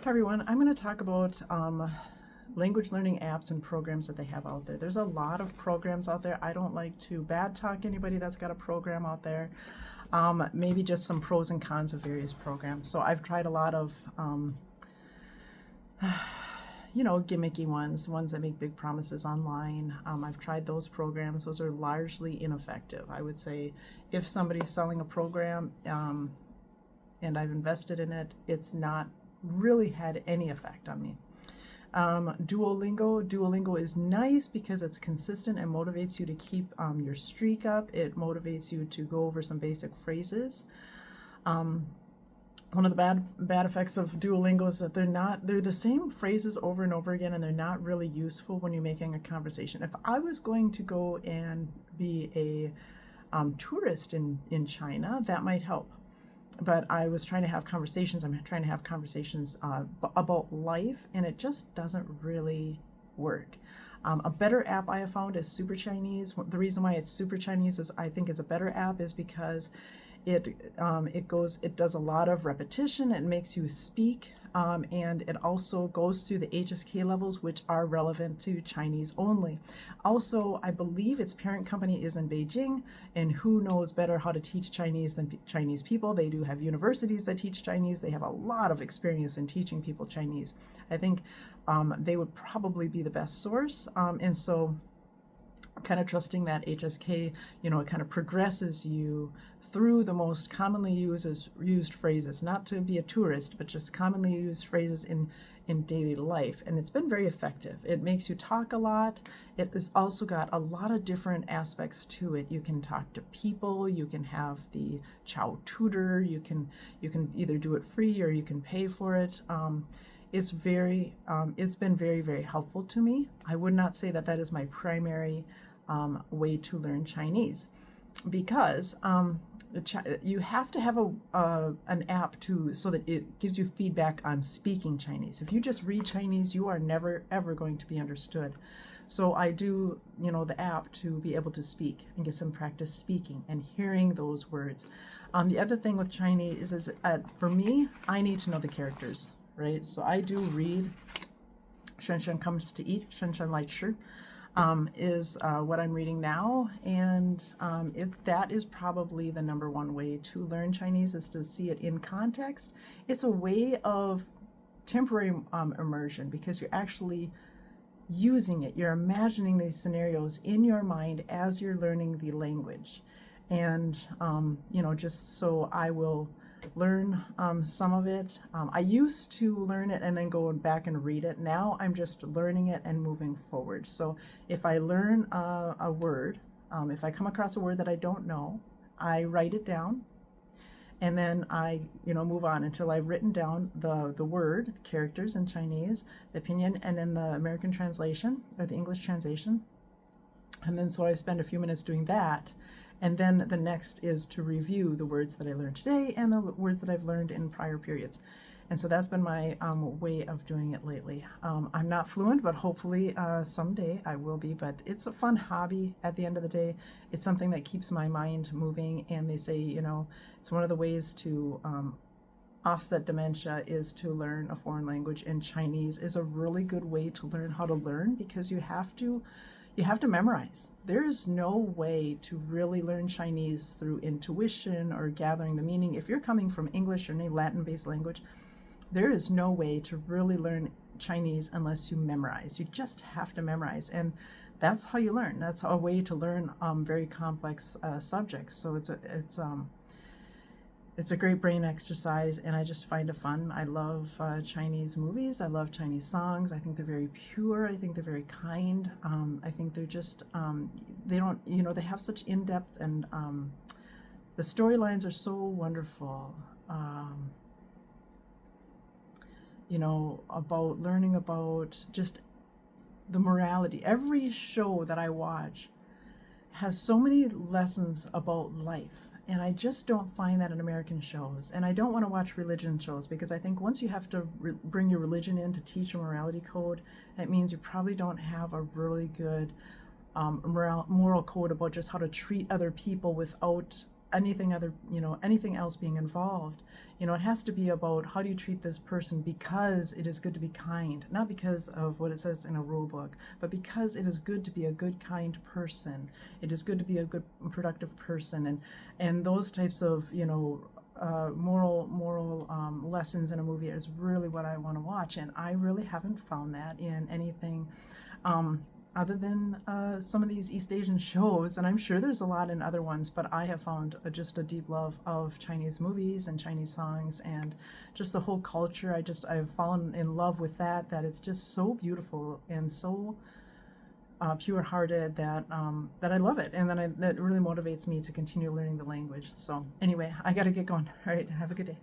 Hi everyone, I'm going to talk about language learning apps and programs that they have out there. There's a lot of programs out there. I don't like to bad talk anybody that's got a program out there. Maybe just some pros and cons of various programs. So I've tried a lot of gimmicky ones that make big promises online. I've tried those programs. Those are largely ineffective. I would say if somebody's selling a program and I've invested in it, it's not really had any effect on me. Duolingo is nice because it's consistent and motivates you to keep your streak up. It motivates you to go over some basic phrases. One of the bad effects of Duolingo is that they're the same phrases over and over again, and they're not really useful when you're making a conversation. If I was going to go and be a tourist in China, that might help. But I was trying to have conversations. I'm trying to have conversations about life, and it just doesn't really work. A better app I have found is Super Chinese. The reason why it's Super Chinese is I think it's a better app is because it does a lot of repetition. It makes you speak, and it also goes through the HSK levels, which are relevant to Chinese only. Also, I believe its parent company is in Beijing, and who knows better how to teach Chinese than Chinese people. They do have universities that teach Chinese. They have a lot of experience in teaching people Chinese. I think they would probably be the best source, and so kind of trusting that HSK, it kind of progresses you through the most commonly used phrases, not to be a tourist, but just commonly used phrases in daily life. And it's been very effective. It makes you talk a lot. It has also got a lot of different aspects to it. You can talk to people, you can have the Chow tutor, you can either do it free or you can pay for it. It's been very, very helpful to me. I would not say that is my primary way to learn Chinese, because you have to have an app so that it gives you feedback on speaking Chinese. If you just read Chinese, you are never ever going to be understood. So I do, the app to be able to speak and get some practice speaking and hearing those words. The other thing with Chinese is for me, I need to know the characters, right? So I do read. 轩轩 comes to eat. 轩轩 来吃 is what I'm reading now, and that is probably the number one way to learn Chinese, is to see it in context. It's a way of temporary immersion, because you're actually using it. You're imagining these scenarios in your mind as you're learning the language, and just so I will learn some of it. I used to learn it and then go back and read it. Now I'm just learning it and moving forward. So if I learn a word, if I come across a word that I don't know, I write it down, and then I move on until I've written down the word, the characters in Chinese, the pinyin, and then the American translation or the English translation. And then so I spend a few minutes doing that. And then the next is to review the words that I learned today and the words that I've learned in prior periods. And so that's been my way of doing it lately. I'm not fluent, but hopefully someday I will be. But it's a fun hobby at the end of the day. It's something that keeps my mind moving. And they say, it's one of the ways to offset dementia is to learn a foreign language, and Chinese is a really good way to learn how to learn, because you have to memorize. There is no way to really learn Chinese through intuition or gathering the meaning. If you're coming from English or any Latin-based language, there is no way to really learn Chinese unless you memorize. You just have to memorize, and that's how you learn. That's a way to learn very complex subjects. So it's a great brain exercise, and I just find it fun. I love Chinese movies. I love Chinese songs. I think they're very pure. I think they're very kind. I think they're just, they don't, they have such in-depth, and the storylines are so wonderful. About learning about just the morality. Every show that I watch has so many lessons about life. And I just don't find that in American shows. And I don't want to watch religion shows, because I think once you have to bring your religion in to teach a morality code, that means you probably don't have a really good moral code about just how to treat other people without anything anything else being involved. It has to be about how do you treat this person because it is good to be kind, not because of what it says in a rule book, but because it is good to be a good, kind person. It is good to be a good, productive person, and those types of moral lessons in a movie is really what I want to watch, and I really haven't found that in anything other than some of these East Asian shows, and I'm sure there's a lot in other ones, but I have found just a deep love of Chinese movies and Chinese songs and just the whole culture. I've fallen in love with that it's just so beautiful and so pure-hearted that I love it, and that really motivates me to continue learning the language. So anyway, I got to get going. All right, have a good day.